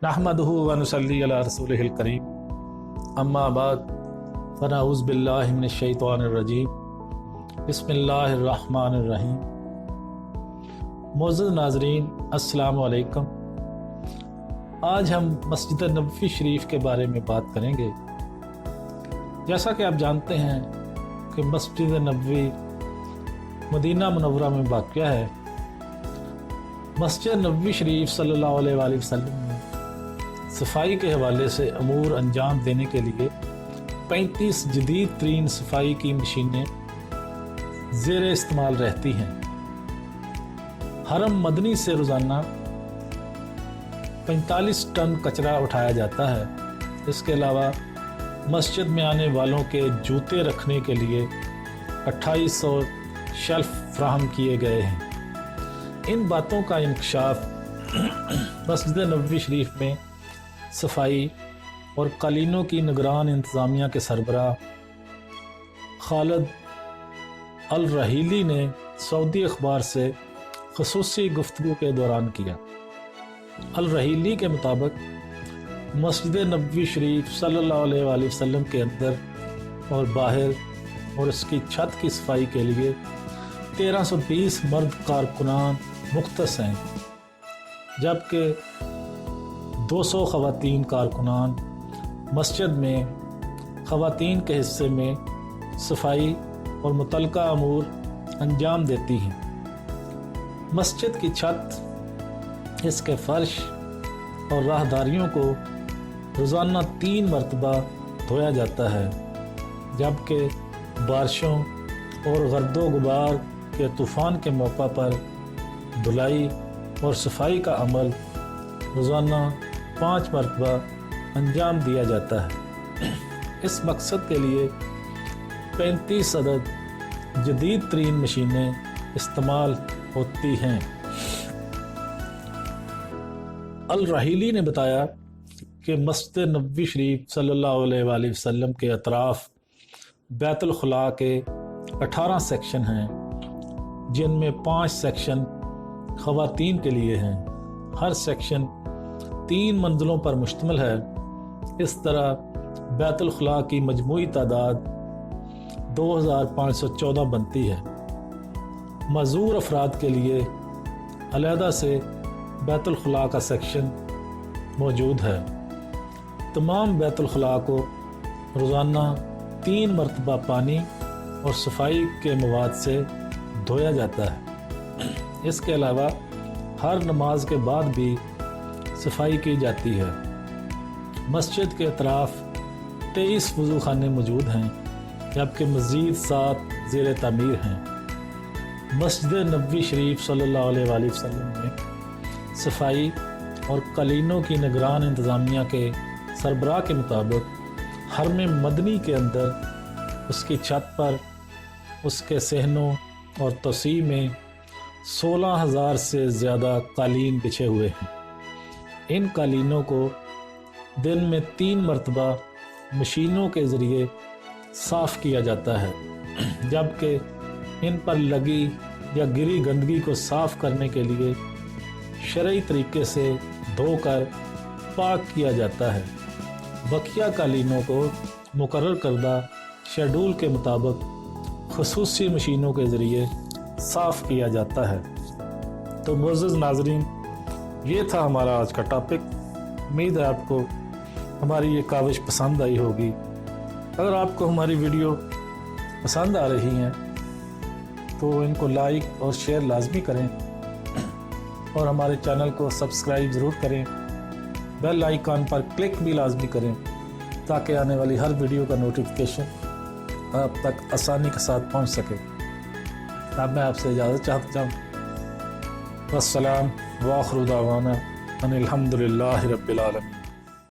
नहमदुहु व नुसल्ली अला रसूलिहिल करीम, अम्मा बाद, फनऊज़ु बिल्लाहि मिनश शैतानिर रजीम, बिस्मिल्लाहिर रहमानिर रहीम। मोअज़्ज़ज़ नाज़रीन, अस्सलामु अलैकुम। आज हम मस्जिद नबवी शरीफ के बारे में बात करेंगे। जैसा कि आप जानते हैं कि मस्जिद नबवी मदीना मुनव्वरा में वाक़या है। मस्जिद नबवी शरीफ सल्लल्लाहु अलैहि वसल्लम में सफाई के हवाले से अमूर अंजाम देने के लिए 35 जदीद तरीन सफाई की मशीनें ज़ेर इस्तेमाल रहती हैं। हरम मदनी से रोज़ाना 45 टन कचरा उठाया जाता है। इसके अलावा मस्जिद में आने वालों के जूते रखने के लिए 2800 शेल्फ फ्राहम किए गए हैं। इन बातों का इंकशाफ मस्जिद नबवी शरीफ में सफाई और कालीनों की निगरान इंतज़ामिया के सरबराह खालिद अल रहीली ने सऊदी अखबार से ख़ुसूसी गुफ्तगू के दौरान किया। अल रहीली के मुताबिक मस्जिद नबवी शरीफ सल्लल्लाहु अलैहि वसल्लम के अंदर और बाहर और इसकी छत की सफाई के लिए 1320 मर्द कारकुनान मुख्तस हैं, जबकि 200 ख़वातीन कारकुनान मस्जिद में ख़वातीन के हिस्से में सफाई और मुतलका अमूर अंजाम देती हैं। मस्जिद की छत, इसके फ़र्श और राहदारियों को रोज़ाना 3 मरतबा धोया जाता है, जबकि बारिशों और गर्दो गुबार के तूफ़ान के मौका पर धुलाई और सफाई का अमल रोज़ाना 5 मरतबा अंजाम दिया जाता है। इस मकसद के लिए 35 अदद जदीद तरीन मशीनें इस्तेमाल होती हैं। अल रहीली ने बताया कि मस्जिद नबवी शरीफ सल्लल्लाहु अलैहि वसल्लम के अतराफ़ बैतुल खुला के 18 सेक्शन हैं, जिनमें 5 सेक्शन ख़वातीन के लिए हैं। हर सेक्शन 3 मंजिलों पर मुश्तमिल है। इस तरह बैतुल खुला की मजमूई तादाद 2514 बनती है। मज़ूर अफराद के लिए अलहदा से बैतुल खुला का सेक्शन मौजूद है। तमाम बैतुल खुला को रोज़ाना 3 मरतबा पानी और सफाई के मवाद से धोया जाता है। इसके अलावा हर नमाज के बाद भी सफाई की जाती है। मस्जिद के अतराफ़ 23 वज़ू खाने मौजूद हैं, जबकि मज़ीद 7 ज़ेर तामीर हैं। मस्जिद नबवी शरीफ सल्लल्लाहु अलैहि वसल्लम में सफाई और कालीनों की निगरान इंतज़ामिया के सरबराह के मुताबिक हरम मदनी के अंदर उसकी छत पर उसके सहनों और तोसी में 16,000 से ज़्यादा कालीन बिछे हुए हैं। इन कालीनों को दिन में 3 मरतबा मशीनों के ज़रिए साफ़ किया जाता है, जबकि इन पर लगी या गिरी गंदगी को साफ़ करने के लिए शरई तरीके से धोकर पाक किया जाता है। बकिया कालीनों को मुकर्रर करदा शेड्यूल के मुताबिक ख़ुसूसी मशीनों के ज़रिए साफ़ किया जाता है। तो मुअज़्ज़ज़ नाज़रीन, ये था हमारा आज का टॉपिक। उम्मीद है आपको हमारी ये काविश पसंद आई होगी। अगर आपको हमारी वीडियो पसंद आ रही हैं तो इनको लाइक और शेयर लाजमी करें और हमारे चैनल को सब्सक्राइब ज़रूर करें। बेल आइकन पर क्लिक भी लाजमी करें ताकि आने वाली हर वीडियो का नोटिफिकेशन आप तक आसानी के साथ पहुंच सके। अब मैं आपसे इजाज़त चाहता हूँ। वस्सलाम व आखिरु दावाना अनिल हम्दुलिल्लाहि रब्बिल आलमीन।